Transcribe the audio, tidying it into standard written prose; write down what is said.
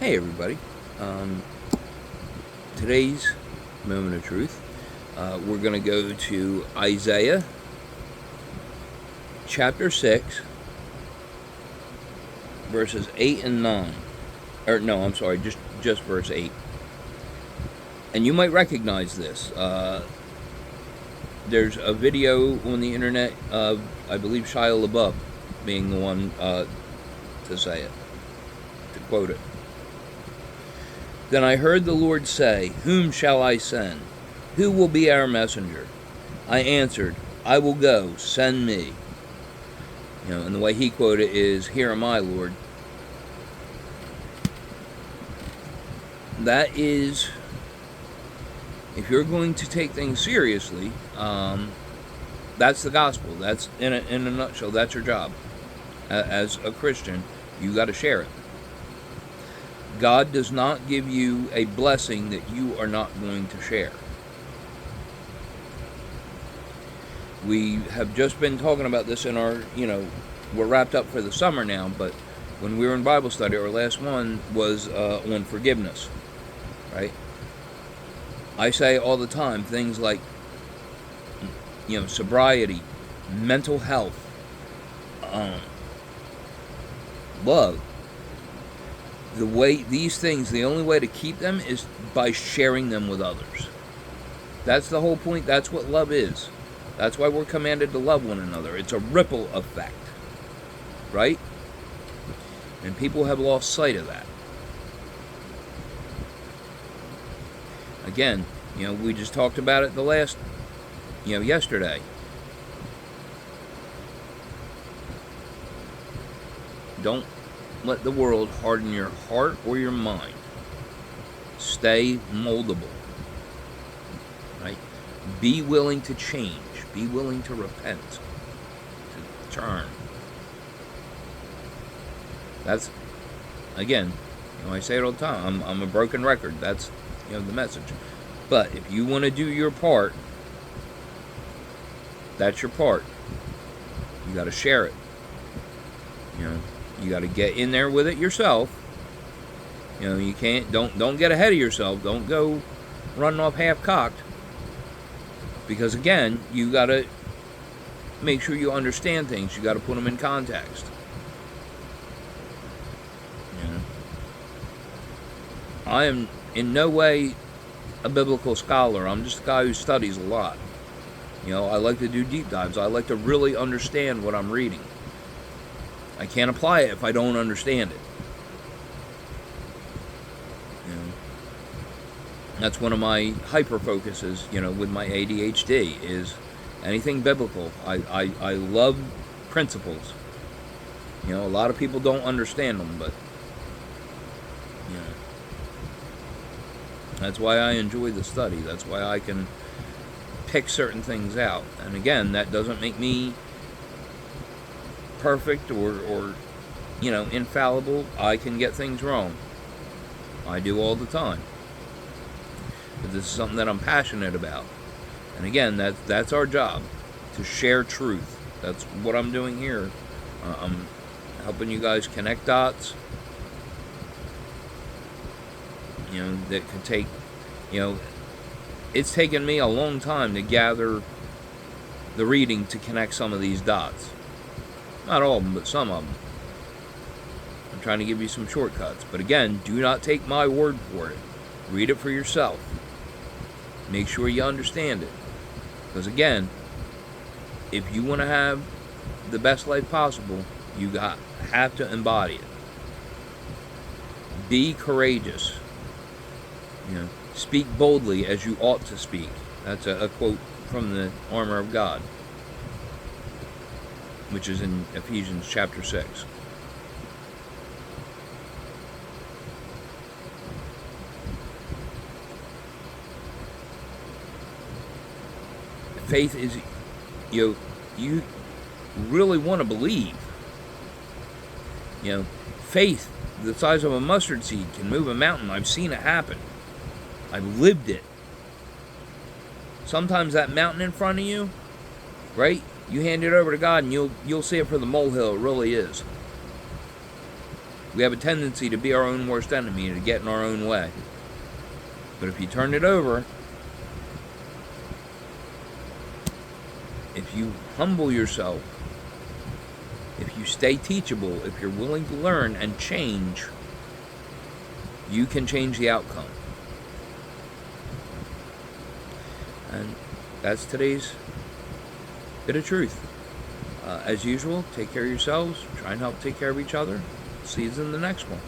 Hey everybody. Today's moment of truth, we're going to go to Isaiah chapter 6, verses 8 and 9. Or no, I'm sorry, just verse 8. And you might recognize this. There's a video on the internet of, I believe, Shia LaBeouf being the one to say it, to quote it. Then I heard the Lord say, "Whom shall I send? Who will be our messenger?" I answered, "I will go, send me." And the way he quoted it is, "Here am I, Lord." That is, if you're going to take things seriously, that's the gospel. That's, in a nutshell, that's your job. As a Christian, you got to share it. God does not give you a blessing that you are not going to share. We have just been talking about this in our, we're wrapped up for the summer now, but when we were in Bible study, our last one was on forgiveness, right? I say all the time things like, sobriety, mental health, love. The only way to keep them is by sharing them with others. That's the whole point. That's what love is. That's why we're commanded to love one another. It's a ripple effect, right? And people have lost sight of that. Again, we just talked about it yesterday. Don't let the world harden your heart or your mind. Stay moldable. Right? Be willing to change. Be willing to repent. To turn. That's, again, I say it all the time. I'm a broken record. That's, the message. But if you want to do your part, that's your part. You got to share it. You got to get in there with it yourself. You can't, don't get ahead of yourself. Don't go running off half-cocked. Because again, you got to make sure you understand things. You got to put them in context. I am in no way a biblical scholar. I'm just a guy who studies a lot. I like to do deep dives. I like to really understand what I'm reading. I can't apply it if I don't understand it. That's one of my hyper focuses, with my ADHD, is anything biblical. I love principles. A lot of people don't understand them, but that's why I enjoy the study. That's why I can pick certain things out. And again, that doesn't make me perfect or infallible. I can get things wrong. I do all the time. But this is something that I'm passionate about. And again, that's our job, to share truth. That's what I'm doing here. I'm helping you guys connect dots. That could take, it's taken me a long time to gather the reading to connect some of these dots. Not all of them, but some of them. I'm trying to give you some shortcuts. But again, do not take my word for it. Read it for yourself. Make sure you understand it. Because again, if you want to have the best life possible, you have to embody it. Be courageous. Speak boldly as you ought to speak. That's a quote from the Armor of God, which is in Ephesians chapter 6. Faith is, you really want to believe. Faith the size of a mustard seed can move a mountain. I've seen it happen. I've lived it. Sometimes that mountain in front of you, right? You hand it over to God and you'll see it for the molehill it really is. We have a tendency to be our own worst enemy and to get in our own way. But if you turn it over, if you humble yourself, if you stay teachable, if you're willing to learn and change, you can change the outcome. And that's today's bit of truth. As usual, take care of yourselves. Try and help take care of each other. See you in the next one.